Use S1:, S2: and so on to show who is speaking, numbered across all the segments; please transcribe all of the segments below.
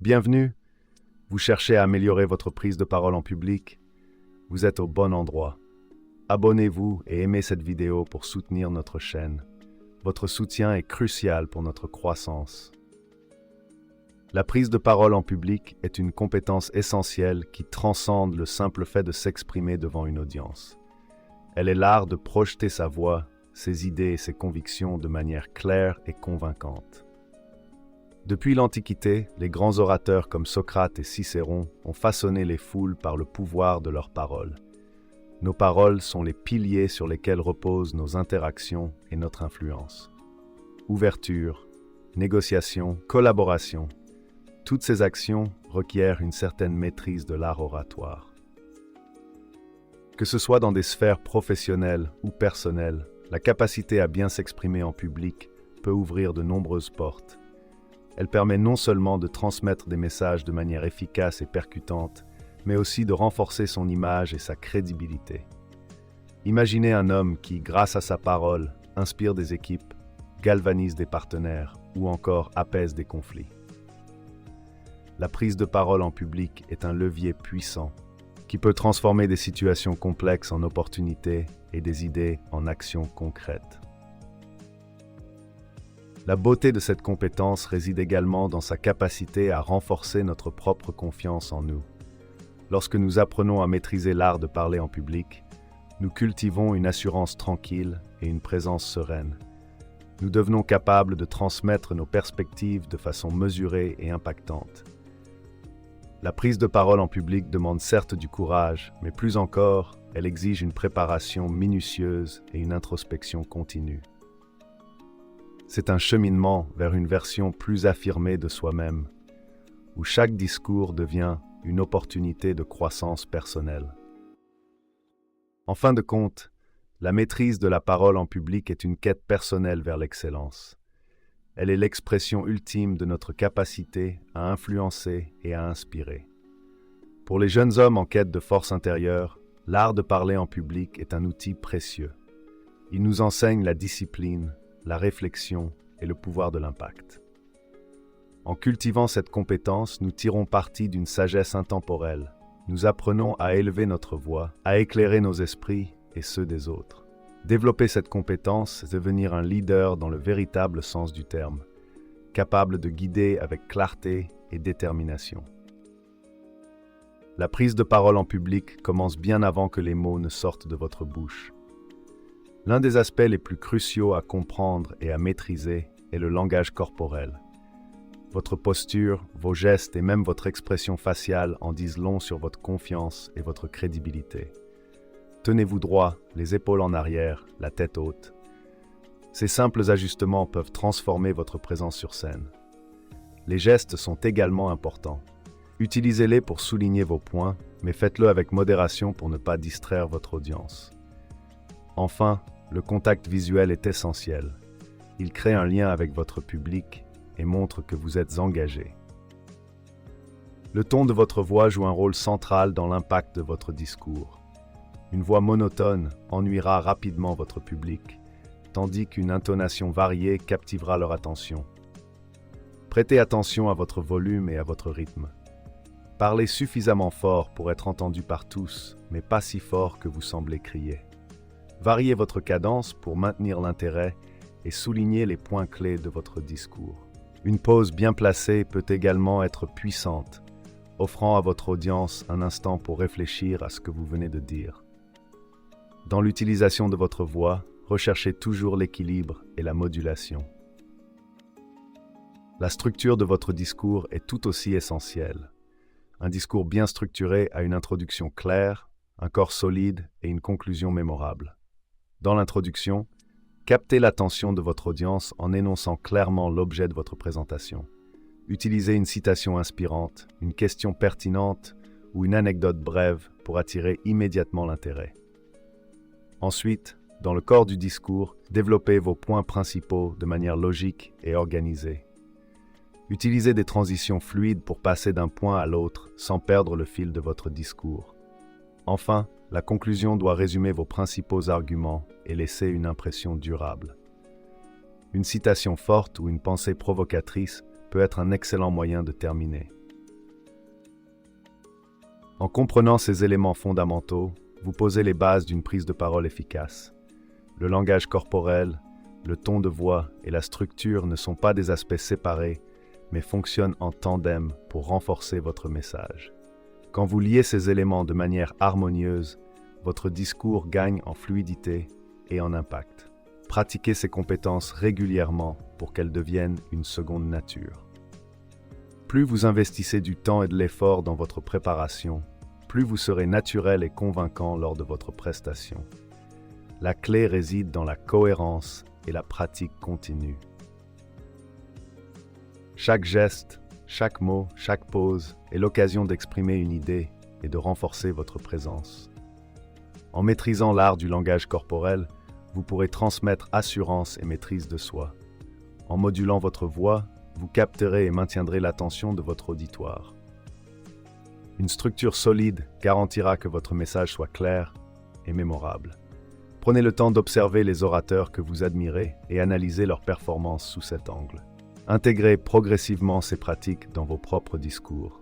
S1: Bienvenue. Vous cherchez à améliorer votre prise de parole en public? Vous êtes au bon endroit. Abonnez-vous et aimez cette vidéo pour soutenir notre chaîne. Votre soutien est crucial pour notre croissance. La prise de parole en public est une compétence essentielle qui transcende le simple fait de s'exprimer devant une audience. Elle est l'art de projeter sa voix, ses idées et ses convictions de manière claire et convaincante. Depuis l'Antiquité, les grands orateurs comme Socrate et Cicéron ont façonné les foules par le pouvoir de leurs paroles. Nos paroles sont les piliers sur lesquels reposent nos interactions et notre influence. Ouverture, négociation, collaboration, toutes ces actions requièrent une certaine maîtrise de l'art oratoire. Que ce soit dans des sphères professionnelles ou personnelles, la capacité à bien s'exprimer en public peut ouvrir de nombreuses portes. Elle permet non seulement de transmettre des messages de manière efficace et percutante, mais aussi de renforcer son image et sa crédibilité. Imaginez un homme qui, grâce à sa parole, inspire des équipes, galvanise des partenaires ou encore apaise des conflits. La prise de parole en public est un levier puissant qui peut transformer des situations complexes en opportunités et des idées en actions concrètes. La beauté de cette compétence réside également dans sa capacité à renforcer notre propre confiance en nous. Lorsque nous apprenons à maîtriser l'art de parler en public, nous cultivons une assurance tranquille et une présence sereine. Nous devenons capables de transmettre nos perspectives de façon mesurée et impactante. La prise de parole en public demande certes du courage, mais plus encore, elle exige une préparation minutieuse et une introspection continue. C'est un cheminement vers une version plus affirmée de soi-même, où chaque discours devient une opportunité de croissance personnelle. En fin de compte, la maîtrise de la parole en public est une quête personnelle vers l'excellence. Elle est l'expression ultime de notre capacité à influencer et à inspirer. Pour les jeunes hommes en quête de force intérieure, l'art de parler en public est un outil précieux. Il nous enseigne la discipline, la réflexion et le pouvoir de l'impact. En cultivant cette compétence, nous tirons parti d'une sagesse intemporelle. Nous apprenons à élever notre voix, à éclairer nos esprits et ceux des autres. Développer cette compétence, c'est devenir un leader dans le véritable sens du terme, capable de guider avec clarté et détermination. La prise de parole en public commence bien avant que les mots ne sortent de votre bouche. L'un des aspects les plus cruciaux à comprendre et à maîtriser est le langage corporel. Votre posture, vos gestes et même votre expression faciale en disent long sur votre confiance et votre crédibilité. Tenez-vous droit, les épaules en arrière, la tête haute. Ces simples ajustements peuvent transformer votre présence sur scène. Les gestes sont également importants. Utilisez-les pour souligner vos points, mais faites-le avec modération pour ne pas distraire votre audience. Enfin, le contact visuel est essentiel. Il crée un lien avec votre public et montre que vous êtes engagé. Le ton de votre voix joue un rôle central dans l'impact de votre discours. Une voix monotone ennuiera rapidement votre public, tandis qu'une intonation variée captivera leur attention. Prêtez attention à votre volume et à votre rythme. Parlez suffisamment fort pour être entendu par tous, mais pas si fort que vous semblez crier. Variez votre cadence pour maintenir l'intérêt et souligner les points clés de votre discours. Une pause bien placée peut également être puissante, offrant à votre audience un instant pour réfléchir à ce que vous venez de dire. Dans l'utilisation de votre voix, recherchez toujours l'équilibre et la modulation. La structure de votre discours est tout aussi essentielle. Un discours bien structuré a une introduction claire, un corps solide et une conclusion mémorable. Dans l'introduction, captez l'attention de votre audience en énonçant clairement l'objet de votre présentation. Utilisez une citation inspirante, une question pertinente ou une anecdote brève pour attirer immédiatement l'intérêt. Ensuite, dans le corps du discours, développez vos points principaux de manière logique et organisée. Utilisez des transitions fluides pour passer d'un point à l'autre sans perdre le fil de votre discours. Enfin, la conclusion doit résumer vos principaux arguments et laisser une impression durable. Une citation forte ou une pensée provocatrice peut être un excellent moyen de terminer. En comprenant ces éléments fondamentaux, vous posez les bases d'une prise de parole efficace. Le langage corporel, le ton de voix et la structure ne sont pas des aspects séparés, mais fonctionnent en tandem pour renforcer votre message. Quand vous liez ces éléments de manière harmonieuse, votre discours gagne en fluidité et en impact. Pratiquez ces compétences régulièrement pour qu'elles deviennent une seconde nature. Plus vous investissez du temps et de l'effort dans votre préparation, plus vous serez naturel et convaincant lors de votre prestation. La clé réside dans la cohérence et la pratique continue. Chaque geste, chaque mot, chaque pause est l'occasion d'exprimer une idée et de renforcer votre présence. En maîtrisant l'art du langage corporel, vous pourrez transmettre assurance et maîtrise de soi. En modulant votre voix, vous capterez et maintiendrez l'attention de votre auditoire. Une structure solide garantira que votre message soit clair et mémorable. Prenez le temps d'observer les orateurs que vous admirez et analysez leurs performances sous cet angle. Intégrez progressivement ces pratiques dans vos propres discours.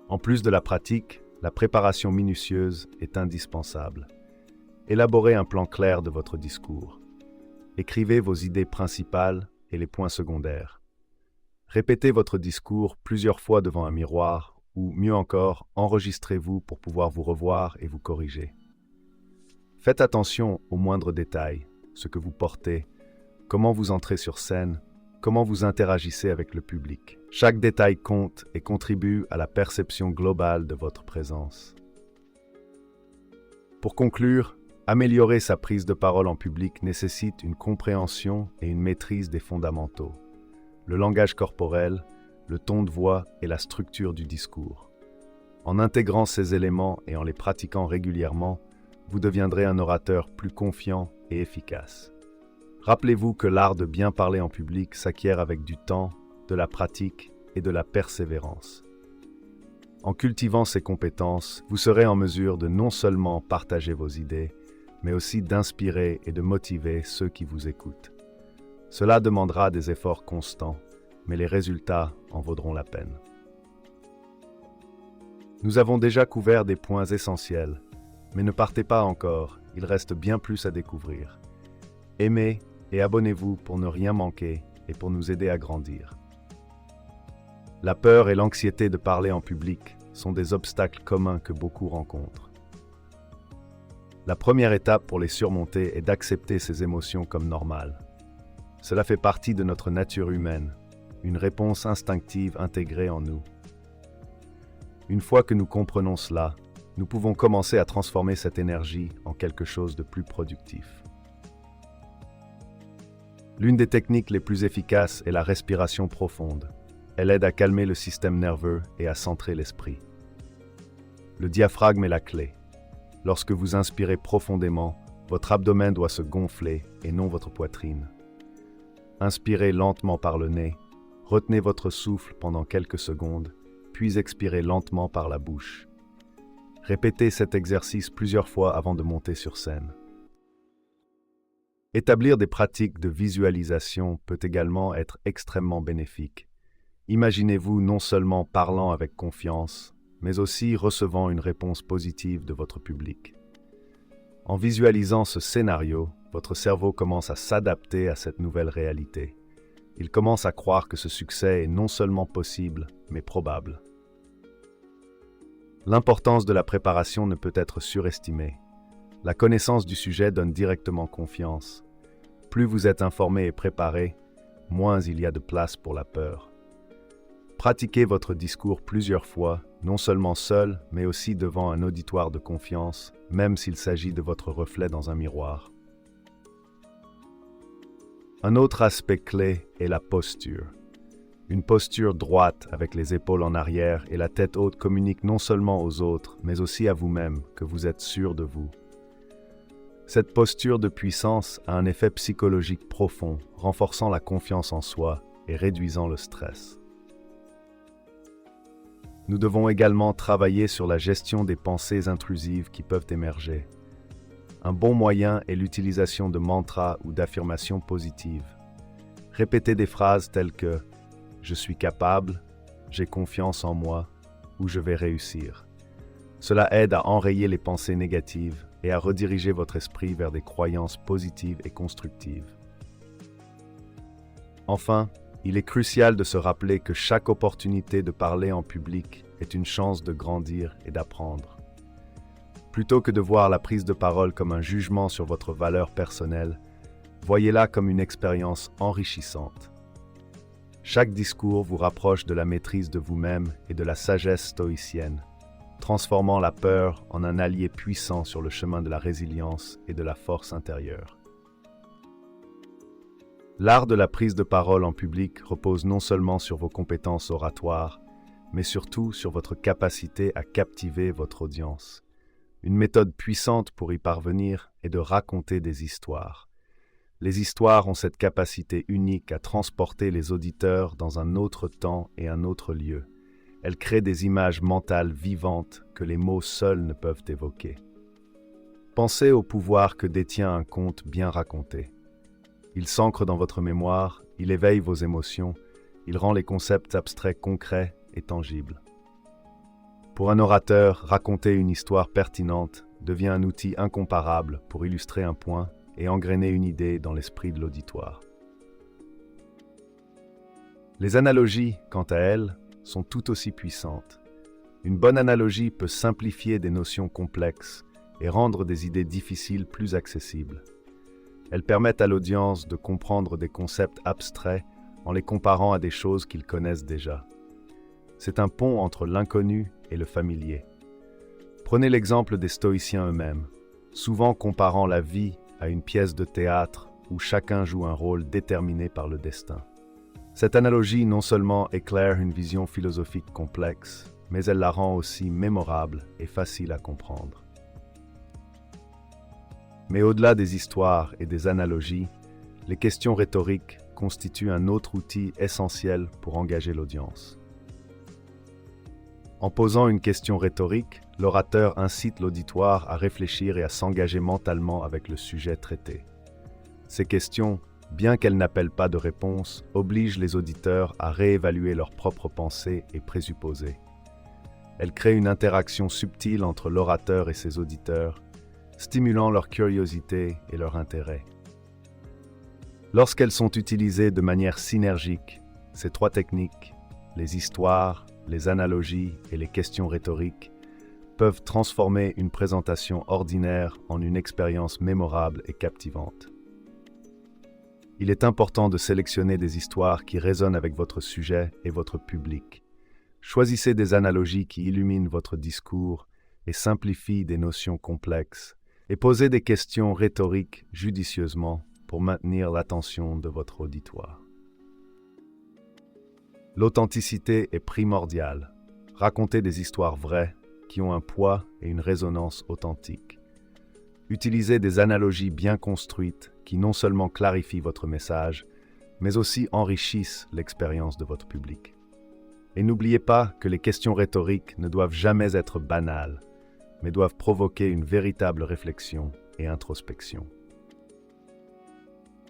S1: En plus de la pratique, la préparation minutieuse est indispensable. Élaborez un plan clair de votre discours. Écrivez vos idées principales et les points secondaires. Répétez votre discours plusieurs fois devant un miroir ou, mieux encore, enregistrez-vous pour pouvoir vous revoir et vous corriger. Faites attention aux moindres détails, ce que vous portez, comment vous entrez sur scène, comment vous interagissez avec le public. Chaque détail compte et contribue à la perception globale de votre présence. Pour conclure, améliorer sa prise de parole en public nécessite une compréhension et une maîtrise des fondamentaux. Le langage corporel, le ton de voix et la structure du discours. En intégrant ces éléments et en les pratiquant régulièrement, vous deviendrez un orateur plus confiant et efficace. Rappelez-vous que l'art de bien parler en public s'acquiert avec du temps, de la pratique et de la persévérance. En cultivant ces compétences, vous serez en mesure de non seulement partager vos idées, mais aussi d'inspirer et de motiver ceux qui vous écoutent. Cela demandera des efforts constants, mais les résultats en vaudront la peine. Nous avons déjà couvert des points essentiels, mais ne partez pas encore, il reste bien plus à découvrir. Aimez et abonnez-vous pour ne rien manquer et pour nous aider à grandir. La peur et l'anxiété de parler en public sont des obstacles communs que beaucoup rencontrent. La première étape pour les surmonter est d'accepter ces émotions comme normales. Cela fait partie de notre nature humaine, une réponse instinctive intégrée en nous. Une fois que nous comprenons cela, nous pouvons commencer à transformer cette énergie en quelque chose de plus productif. L'une des techniques les plus efficaces est la respiration profonde. Elle aide à calmer le système nerveux et à centrer l'esprit. Le diaphragme est la clé. Lorsque vous inspirez profondément, votre abdomen doit se gonfler et non votre poitrine. Inspirez lentement par le nez, retenez votre souffle pendant quelques secondes, puis expirez lentement par la bouche. Répétez cet exercice plusieurs fois avant de monter sur scène. Établir des pratiques de visualisation peut également être extrêmement bénéfique. Imaginez-vous non seulement parlant avec confiance, mais aussi recevant une réponse positive de votre public. En visualisant ce scénario, votre cerveau commence à s'adapter à cette nouvelle réalité. Il commence à croire que ce succès est non seulement possible, mais probable. L'importance de la préparation ne peut être surestimée. La connaissance du sujet donne directement confiance. Plus vous êtes informé et préparé, moins il y a de place pour la peur. Pratiquez votre discours plusieurs fois, non seulement seul, mais aussi devant un auditoire de confiance, même s'il s'agit de votre reflet dans un miroir. Un autre aspect clé est la posture. Une posture droite avec les épaules en arrière et la tête haute communique non seulement aux autres, mais aussi à vous-même que vous êtes sûr de vous. Cette posture de puissance a un effet psychologique profond, renforçant la confiance en soi et réduisant le stress. Nous devons également travailler sur la gestion des pensées intrusives qui peuvent émerger. Un bon moyen est l'utilisation de mantras ou d'affirmations positives. Répétez des phrases telles que « Je suis capable »,« J'ai confiance en moi » ou je vais réussir. Cela aide à enrayer les pensées négatives et à rediriger votre esprit vers des croyances positives et constructives. Enfin, il est crucial de se rappeler que chaque opportunité de parler en public est une chance de grandir et d'apprendre. Plutôt que de voir la prise de parole comme un jugement sur votre valeur personnelle, voyez-la comme une expérience enrichissante. Chaque discours vous rapproche de la maîtrise de vous-même et de la sagesse stoïcienne, transformant la peur en un allié puissant sur le chemin de la résilience et de la force intérieure. L'art de la prise de parole en public repose non seulement sur vos compétences oratoires, mais surtout sur votre capacité à captiver votre audience. Une méthode puissante pour y parvenir est de raconter des histoires. Les histoires ont cette capacité unique à transporter les auditeurs dans un autre temps et un autre lieu. Elles créent des images mentales vivantes que les mots seuls ne peuvent évoquer. Pensez au pouvoir que détient un conte bien raconté. Il s'ancre dans votre mémoire, il éveille vos émotions, il rend les concepts abstraits concrets et tangibles. Pour un orateur, raconter une histoire pertinente devient un outil incomparable pour illustrer un point et engrainer une idée dans l'esprit de l'auditoire. Les analogies, quant à elles, sont tout aussi puissantes. Une bonne analogie peut simplifier des notions complexes et rendre des idées difficiles plus accessibles. Elles permettent à l'audience de comprendre des concepts abstraits en les comparant à des choses qu'ils connaissent déjà. C'est un pont entre l'inconnu et le familier. Prenez l'exemple des stoïciens eux-mêmes, souvent comparant la vie à une pièce de théâtre où chacun joue un rôle déterminé par le destin. Cette analogie non seulement éclaire une vision philosophique complexe, mais elle la rend aussi mémorable et facile à comprendre. Mais au-delà des histoires et des analogies, les questions rhétoriques constituent un autre outil essentiel pour engager l'audience. En posant une question rhétorique, l'orateur incite l'auditoire à réfléchir et à s'engager mentalement avec le sujet traité. Ces questions, bien qu'elles n'appellent pas de réponse, obligent les auditeurs à réévaluer leurs propres pensées et présupposés. Elles créent une interaction subtile entre l'orateur et ses auditeurs, stimulant leur curiosité et leur intérêt. Lorsqu'elles sont utilisées de manière synergique, ces trois techniques, les histoires, les analogies et les questions rhétoriques, peuvent transformer une présentation ordinaire en une expérience mémorable et captivante. Il est important de sélectionner des histoires qui résonnent avec votre sujet et votre public. Choisissez des analogies qui illuminent votre discours et simplifient des notions complexes, et posez des questions rhétoriques judicieusement pour maintenir l'attention de votre auditoire. L'authenticité est primordiale. Racontez des histoires vraies qui ont un poids et une résonance authentique. Utilisez des analogies bien construites qui non seulement clarifient votre message, mais aussi enrichissent l'expérience de votre public. Et n'oubliez pas que les questions rhétoriques ne doivent jamais être banales, mais doivent provoquer une véritable réflexion et introspection.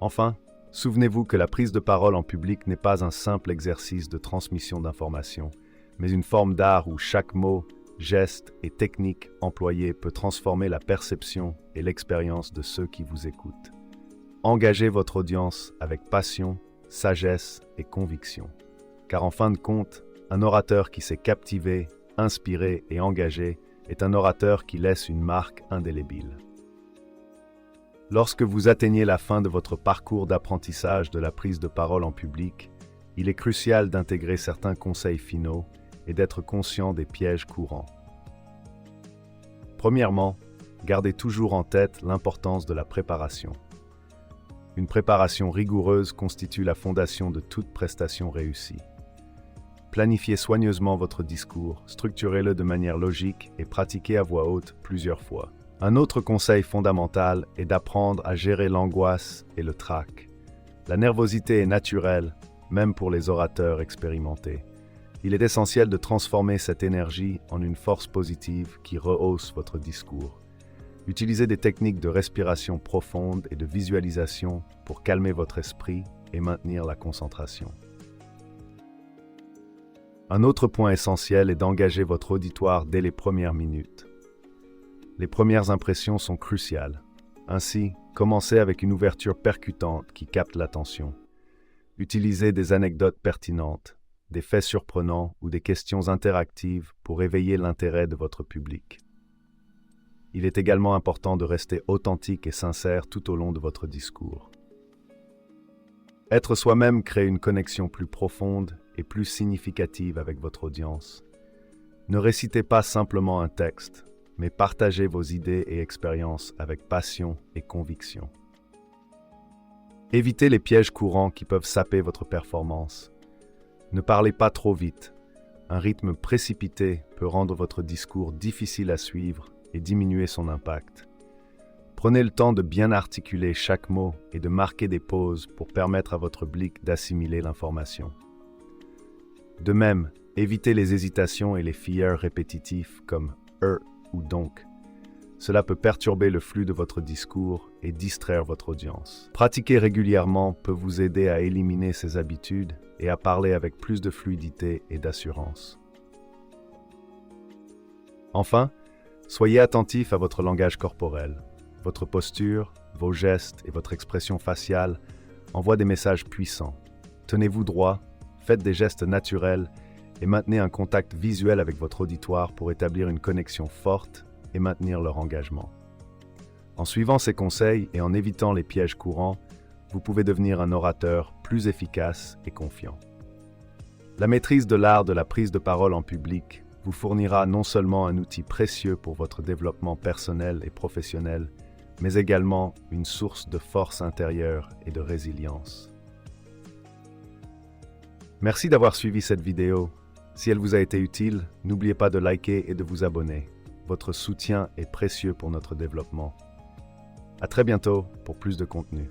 S1: Enfin, souvenez-vous que la prise de parole en public n'est pas un simple exercice de transmission d'informations, mais une forme d'art où chaque mot, geste et technique employée peut transformer la perception et l'expérience de ceux qui vous écoutent. Engagez votre audience avec passion, sagesse et conviction. Car en fin de compte, un orateur qui sait captiver, inspirer et engager est un orateur qui laisse une marque indélébile. Lorsque vous atteignez la fin de votre parcours d'apprentissage de la prise de parole en public, il est crucial d'intégrer certains conseils finaux et d'être conscient des pièges courants. Premièrement, gardez toujours en tête l'importance de la préparation. Une préparation rigoureuse constitue la fondation de toute prestation réussie. Planifiez soigneusement votre discours, structurez-le de manière logique et pratiquez à voix haute plusieurs fois. Un autre conseil fondamental est d'apprendre à gérer l'angoisse et le trac. La nervosité est naturelle, même pour les orateurs expérimentés. Il est essentiel de transformer cette énergie en une force positive qui rehausse votre discours. Utilisez des techniques de respiration profonde et de visualisation pour calmer votre esprit et maintenir la concentration. Un autre point essentiel est d'engager votre auditoire dès les premières minutes. Les premières impressions sont cruciales. Ainsi, commencez avec une ouverture percutante qui capte l'attention. Utilisez des anecdotes pertinentes, des faits surprenants ou des questions interactives pour éveiller l'intérêt de votre public. Il est également important de rester authentique et sincère tout au long de votre discours. Être soi-même crée une connexion plus profonde et plus significative avec votre audience. Ne récitez pas simplement un texte, mais partagez vos idées et expériences avec passion et conviction. Évitez les pièges courants qui peuvent saper votre performance. Ne parlez pas trop vite. Un rythme précipité peut rendre votre discours difficile à suivre et diminuer son impact. Prenez le temps de bien articuler chaque mot et de marquer des pauses pour permettre à votre public d'assimiler l'information. De même, évitez les hésitations et les fillers répétitifs comme « ou « donc ». Cela peut perturber le flux de votre discours et distraire votre audience. Pratiquer régulièrement peut vous aider à éliminer ces habitudes et à parler avec plus de fluidité et d'assurance. Enfin, soyez attentif à votre langage corporel. Votre posture, vos gestes et votre expression faciale envoient des messages puissants. Tenez-vous droit, faites des gestes naturels et maintenez un contact visuel avec votre auditoire pour établir une connexion forte et maintenir leur engagement. En suivant ces conseils et en évitant les pièges courants, vous pouvez devenir un orateur plus efficace et confiant. La maîtrise de l'art de la prise de parole en public vous fournira non seulement un outil précieux pour votre développement personnel et professionnel, mais également une source de force intérieure et de résilience. Merci d'avoir suivi cette vidéo. Si elle vous a été utile, n'oubliez pas de liker et de vous abonner. Votre soutien est précieux pour notre développement. À très bientôt pour plus de contenu.